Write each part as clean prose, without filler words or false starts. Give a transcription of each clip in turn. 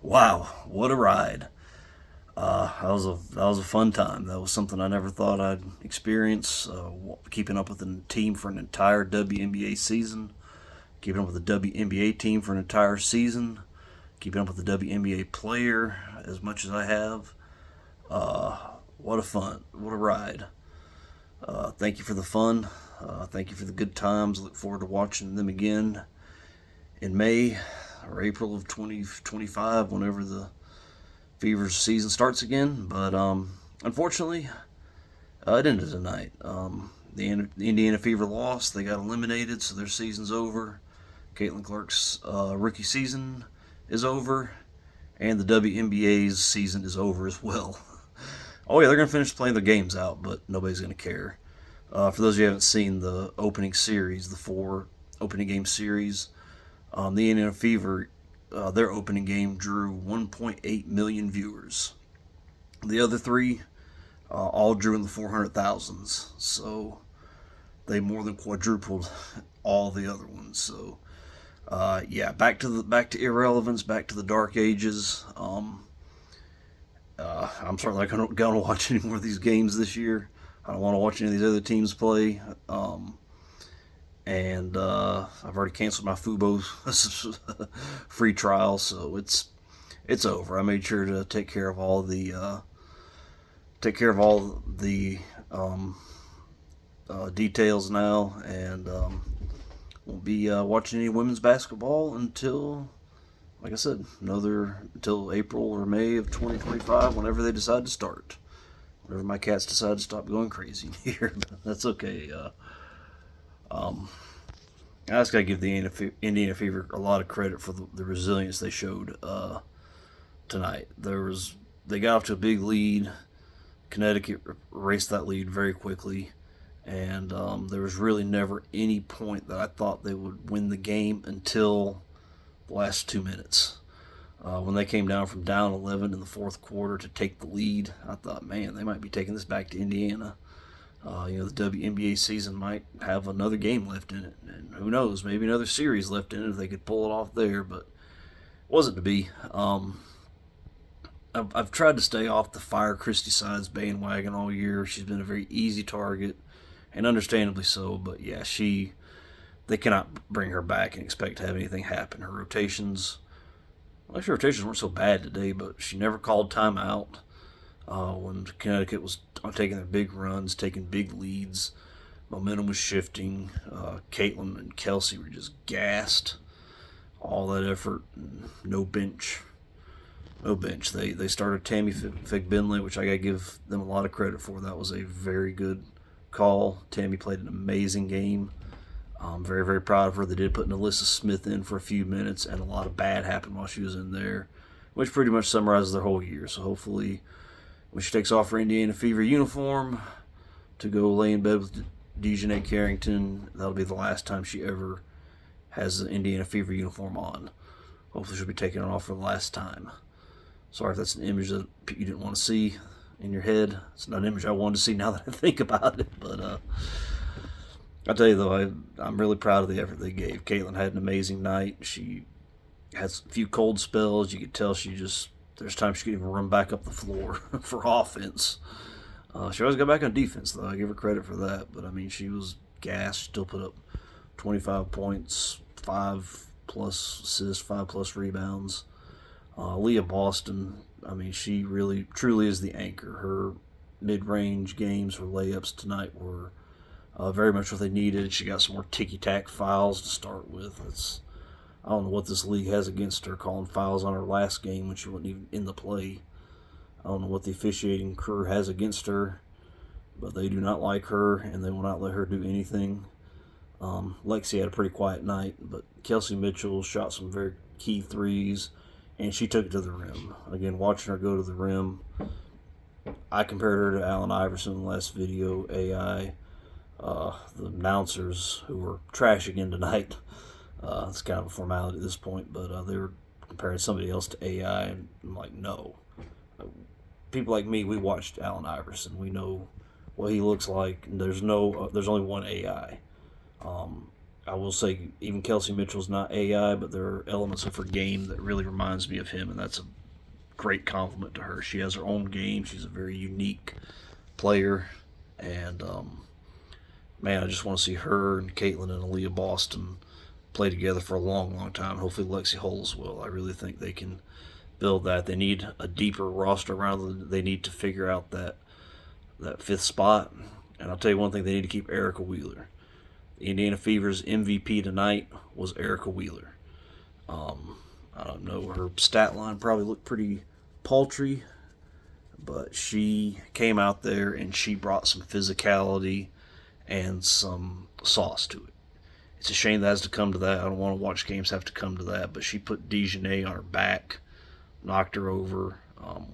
Wow, what a ride! That was a fun time. That was something I never thought I'd experience. Keeping up with a team for an entire WNBA season, keeping up with the WNBA team for an entire season, keeping up with the WNBA player as much as I have. What a fun! What a ride! Thank you for the fun. Thank you for the good times. Look forward to watching them again in May or April of 2025, whenever the Fever's season starts again. But unfortunately, it ended tonight. The Indiana Fever lost. They got eliminated, so their season's over. Caitlin Clark's rookie season is over, and the WNBA's season is over as well. Oh yeah, they're gonna finish playing their games out, but nobody's gonna care. For those of you who haven't seen the opening series, the four opening game series, the Indiana Fever, their opening game drew 1.8 million viewers. The other three all drew in the 400,000s, so they more than quadrupled all the other ones. So yeah, back to irrelevance, back to the dark ages. I'm certainly not going to watch any more of these games this year. I don't want to watch any of these other teams play. And I've already canceled my Fubo free trial, so it's over. I made sure to take care of all the details now, and won't be watching any women's basketball until, like I said, until April or May of 2025, whenever they decide to start. Whenever my cats decide to stop going crazy here, that's okay. I just gotta give the Indiana Fever a lot of credit for the resilience they showed tonight. They got off to a big lead. Connecticut raced that lead very quickly, and there was really never any point that I thought they would win the game until the last 2 minutes. When they came down from down 11 in the fourth quarter to take the lead, I thought, man, they might be taking this back to Indiana. The WNBA season might have another game left in it, and who knows, maybe another series left in it if they could pull it off there, but it wasn't to be. I've tried to stay off the Fire Christie Sides bandwagon all year. She's been a very easy target, and understandably so, but yeah, they cannot bring her back and expect to have anything happen. Her rotations, well, actually, rotations weren't so bad today, but she never called timeout when Connecticut was taking their big runs, taking big leads. Momentum was shifting. Caitlin and Kelsey were just gassed. All that effort, no bench. No bench. They started Tammy Fig-Benley, which I got to give them a lot of credit for. That was a very good call. Tammy played an amazing game. I'm very, very proud of her. They did put Alyssa Smith in for a few minutes, and a lot of bad happened while she was in there, which pretty much summarizes their whole year. So hopefully, when she takes off her Indiana Fever uniform to go lay in bed with Dejanay Carrington, that'll be the last time she ever has the Indiana Fever uniform on. Hopefully, she'll be taking it off for the last time. Sorry if that's an image that you didn't want to see in your head. It's not an image I wanted to see now that I think about it, but I'll tell you though, I'm really proud of the effort they gave. Caitlin had an amazing night. She had a few cold spells. You could tell there's times she could even run back up the floor for offense. She always got back on defense though. I give her credit for that. But I mean, she was gassed. Still put up 25 points, 5+ assists, 5+ rebounds. Leah Boston, I mean, she really, truly is the anchor. Her mid-range games, her layups tonight were very much what they needed. She got some more ticky-tack fouls to start with. I don't know what this league has against her, calling fouls on her last game when she wasn't even in the play. I don't know what the officiating crew has against her, but they do not like her, and they will not let her do anything. Lexi had a pretty quiet night, but Kelsey Mitchell shot some very key threes, and she took it to the rim. Again, watching her go to the rim, I compared her to Allen Iverson in the last video, AI. The announcers, who were trash again tonight, it's kind of a formality at this point, but they were comparing somebody else to AI, and I'm like, no. People like me, we watched Allen Iverson. We know what he looks like. And there's only one AI. I will say even Kelsey Mitchell's not AI, but there are elements of her game that really reminds me of him, and that's a great compliment to her. She has her own game. She's a very unique player, and man, I just want to see her and Caitlin and Aaliyah Boston play together for a long, long time. Hopefully, Lexi Holmes will. I really think they can build that. They need a deeper roster around them. They need to figure out that fifth spot. And I'll tell you one thing: they need to keep Erica Wheeler. The Indiana Fever's MVP tonight was Erica Wheeler. I don't know, her stat line probably looked pretty paltry, but she came out there and she brought some physicality and some sauce to it. It's a shame that has to come to that. I don't want to watch games have to come to that, but she put Dejanay on her back, knocked her over,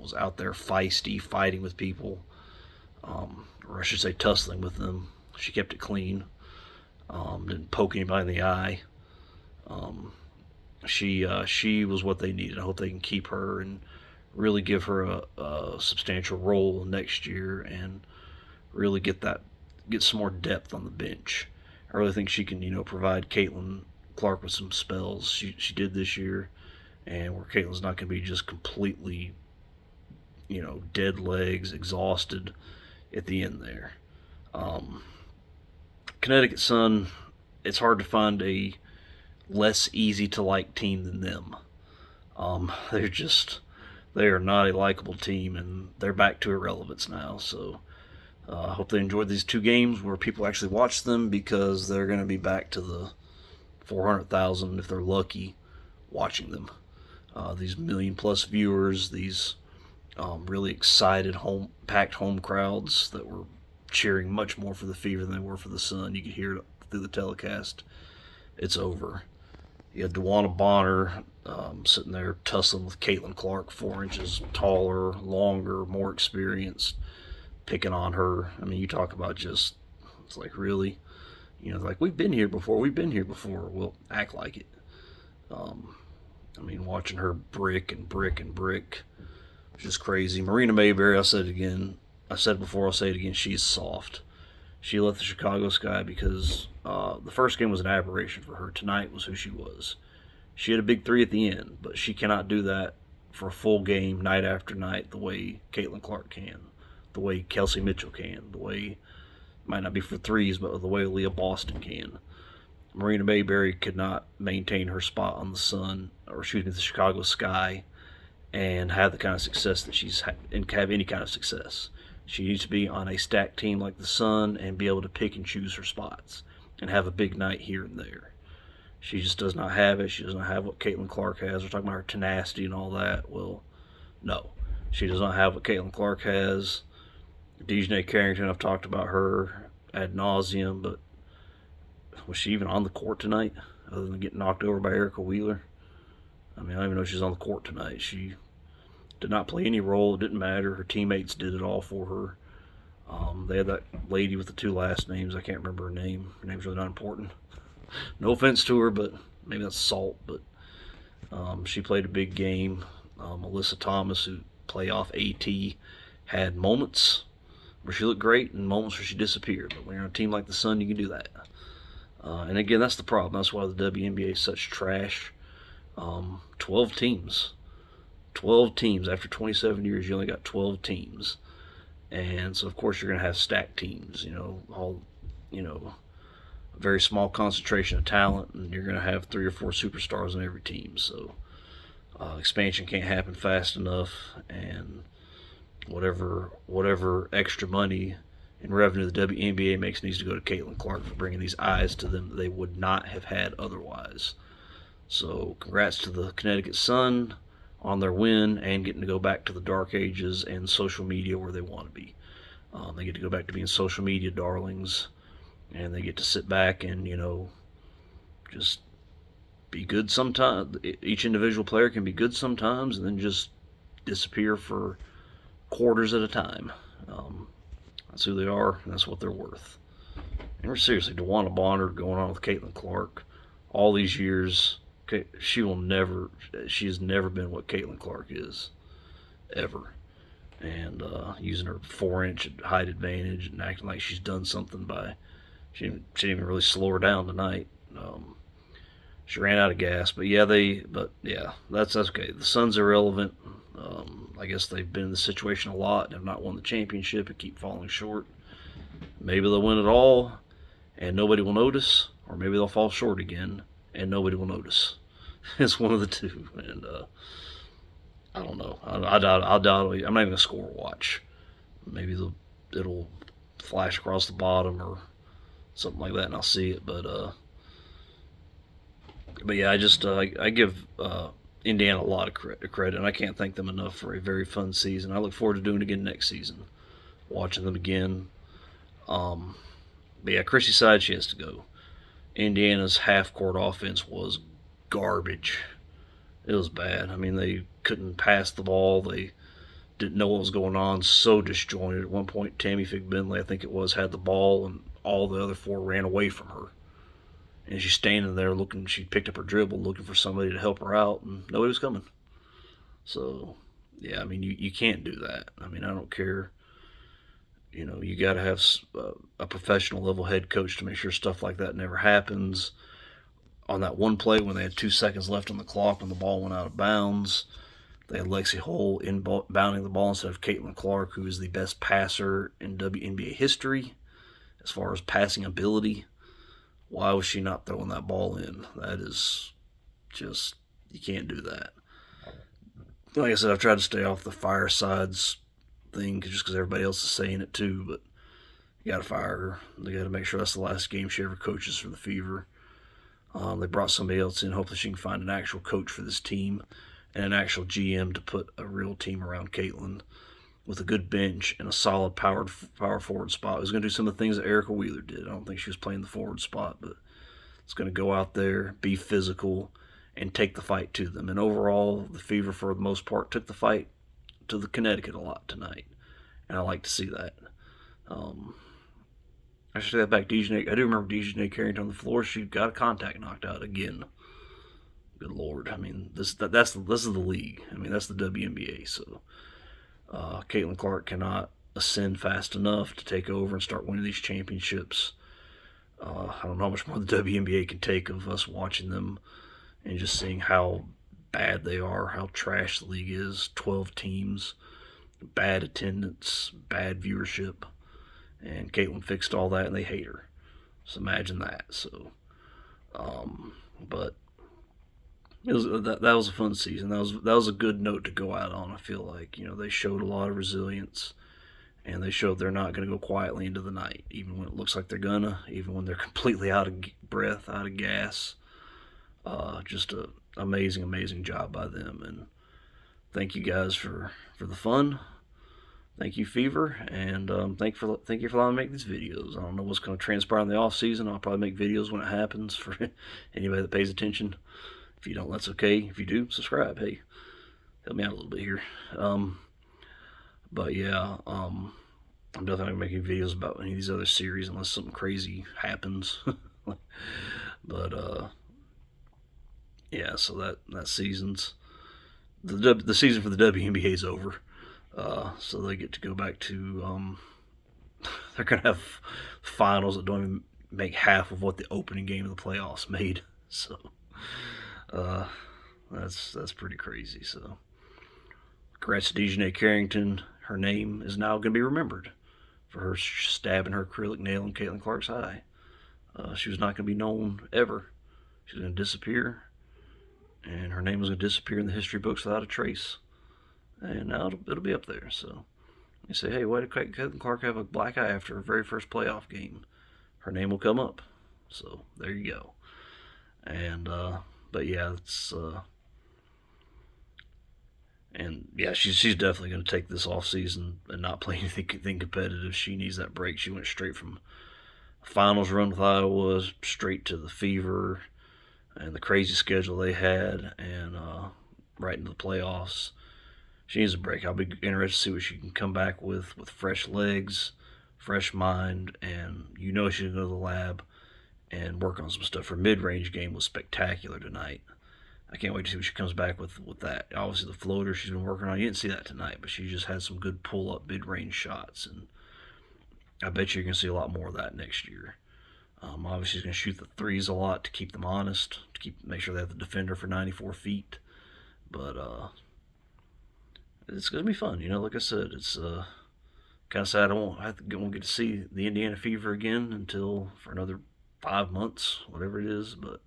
was out there feisty, fighting with people, or I should say tussling with them. She kept it clean, didn't poke anybody in the eye. She was what they needed. I hope they can keep her and really give her a substantial role next year and really get some more depth on the bench. I really think she can, provide Caitlin Clark with some spells. She did this year, and where Caitlin's not going to be just completely, dead legs, exhausted at the end there. Connecticut Sun, it's hard to find a less easy to like team than them. They are not a likable team, and they're back to irrelevance now. So I hope they enjoyed these two games where people actually watch them, because they're going to be back to the 400,000 if they're lucky watching them. These million-plus viewers, these really excited packed home crowds that were cheering much more for the Fever than they were for the Sun. You could hear it through the telecast. It's over. You had DeWanna Bonner sitting there tussling with Caitlin Clark, 4 inches taller, longer, more experienced, picking on her. I mean, you talk about it's like, really? Like, we've been here before. Well, act like it. Watching her brick and brick and brick, just crazy. Marina Mayberry, I said it again. I said it before, I'll say it again. She's soft. She left the Chicago Sky because the first game was an aberration for her. Tonight was who she was. She had a big three at the end, but she cannot do that for a full game, night after night, the way Caitlin Clark can, the way Kelsey Mitchell can, the way, might not be for threes, but the way Aaliyah Boston can. Marina Mayberry could not maintain her spot on the Sun, or the Chicago Sky, and have the kind of success that and have any kind of success. She needs to be on a stacked team like the Sun and be able to pick and choose her spots and have a big night here and there. She just does not have it. She does not have what Caitlin Clark has. We're talking about her tenacity and all that. Well, no. She does not have what Caitlin Clark has. Dejanay Carrington, I've talked about her ad nauseum, but was she even on the court tonight other than getting knocked over by Erica Wheeler? I don't even know she's on the court tonight. She did not play any role. It didn't matter. Her teammates did it all for her. They had that lady with the 2 last names. I can't remember her name. Her name's really not important. No offense to her, but maybe that's salt. But she played a big game. Alyssa Thomas, who playoff AT, had moments where she looked great and moments where she disappeared. But when you're on a team like the Sun, you can do that. And again, that's the problem. That's why the WNBA is such trash. 12 teams. 12 teams. After 27 years, you only got 12 teams. And so, of course, you're going to have stacked teams, a very small concentration of talent, and you're going to have 3 or 4 superstars on every team. So expansion can't happen fast enough, and whatever extra money and revenue the WNBA makes needs to go to Caitlin Clark for bringing these eyes to them that they would not have had otherwise. So congrats to the Connecticut Sun on their win and getting to go back to the dark ages and social media where they want to be. They get to go back to being social media darlings, and they get to sit back and, just be good sometimes. Each individual player can be good sometimes and then just disappear for quarters at a time. That's who they are, and that's what they're worth. And seriously, DeWanna Bonner going on with Caitlin Clark all these years. She has never been what Caitlin Clark is, ever. And using her 4-inch height advantage and acting like she's done something she didn't even really slow her down tonight. Um, she ran out of gas, but yeah, that's okay. The Suns are irrelevant. I guess they've been in this situation a lot and have not won the championship and keep falling short. Maybe they'll win it all and nobody will notice, or maybe they'll fall short again and nobody will notice. It's one of the two, and I don't know. I doubt. I'm not even gonna score watch. Maybe it'll flash across the bottom or something like that, and I'll see it. But yeah, I give Indiana a lot of credit, and I can't thank them enough for a very fun season. I look forward to doing it again next season, watching them again. Um, but yeah, Chrissy side she has to go. Indiana's half court offense was garbage. It was bad. I mean, they couldn't pass the ball. They didn't know what was going on. So disjointed. At one point, Tammy Figbenley, I think it was, had the ball, and all the other four ran away from her. And she's standing there looking. She picked up her dribble, looking for somebody to help her out, and nobody was coming. So, yeah, I mean, you can't do that. I mean, I don't care. You got to have a professional level head coach to make sure stuff like that never happens. On that one play when they had 2 seconds left on the clock when the ball went out of bounds, they had Lexi Hull inbounding the ball instead of Caitlin Clark, who is the best passer in WNBA history as far as passing ability. Why was she not throwing that ball in? That is just, you can't do that. Like I said, I've tried to stay off the firesides thing just because everybody else is saying it too, but you got to fire her. They got to make sure that's the last game she ever coaches for the Fever. They brought somebody else in. Hopefully she can find an actual coach for this team and an actual GM to put a real team around Caitlin with a good bench and a solid power forward spot. Who's going to do some of the things that Erica Wheeler did. I don't think she was playing the forward spot, but it's going to go out there, be physical, and take the fight to them. And overall, the Fever, for the most part, took the fight to the Connecticut a lot tonight. And I like to see that. I should say that back. I do remember Dejanay Carrington on the floor. She got a contact knocked out again. Good Lord. I mean, this is the league. I mean, that's the WNBA. So Caitlin Clark cannot ascend fast enough to take over and start winning these championships. I don't know how much more the WNBA can take of us watching them and just seeing how bad they are, how trash the league is. 12 teams, bad attendance, bad viewership. And Caitlin fixed all that, and they hate her. So imagine that. So, but that was a fun season. That was a good note to go out on. I feel like they showed a lot of resilience, and they showed they're not going to go quietly into the night, even when it looks like they're gonna, even when they're completely out of breath, out of gas. Just an amazing job by them, and thank you guys for the fun. Thank you, Fever, and thank you for allowing me to make these videos. I don't know what's going to transpire in the off season. I'll probably make videos when it happens for anybody that pays attention. If you don't, that's okay. If you do, subscribe. Hey, help me out a little bit here. But yeah, I'm definitely not making videos about any of these other series unless something crazy happens. But yeah, so that season's the season for the WNBA is over. So they get to go back to they're gonna have finals that don't even make half of what the opening game of the playoffs made. So that's pretty crazy. So congrats to Dejanay Carrington. Her name is now gonna be remembered for her stabbing her acrylic nail in Caitlin Clark's eye. She was not gonna be known ever. She was gonna disappear, and her name was gonna disappear in the history books without a trace. And now it'll be up there. So you say, hey, why did Caitlin Clark have a black eye after her very first playoff game? Her name will come up. So there you go. And but yeah, and yeah, she's definitely going to take this off season and not play anything competitive. She needs that break. She went straight from a finals run with Iowa straight to the Fever and the crazy schedule they had, and right into the playoffs. She needs a break. I'll be interested to see what she can come back with fresh legs, fresh mind, and she's going to go to the lab and work on some stuff. Her mid-range game was spectacular tonight. I can't wait to see what she comes back with that. Obviously, the floater she's been working on, you didn't see that tonight, but she just had some good pull-up mid-range shots, and I bet you're going to see a lot more of that next year. Obviously, he's going to shoot the threes a lot to keep them honest, to make sure they have the defender for 94 feet. But it's going to be fun. Like I said, it's kind of sad I won't get to see the Indiana Fever again until for another 5 months, whatever it is. But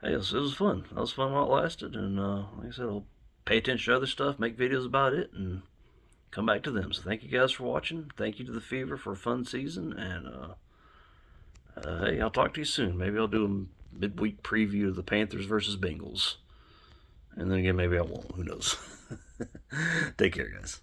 hey, it was fun. That was fun while it lasted. And like I said, I'll pay attention to other stuff, make videos about it, and come back to them. So thank you guys for watching. Thank you to the Fever for a fun season. And hey, I'll talk to you soon. Maybe I'll do a midweek preview of the Panthers versus Bengals. And then again, maybe I won't. Who knows? Take care, guys.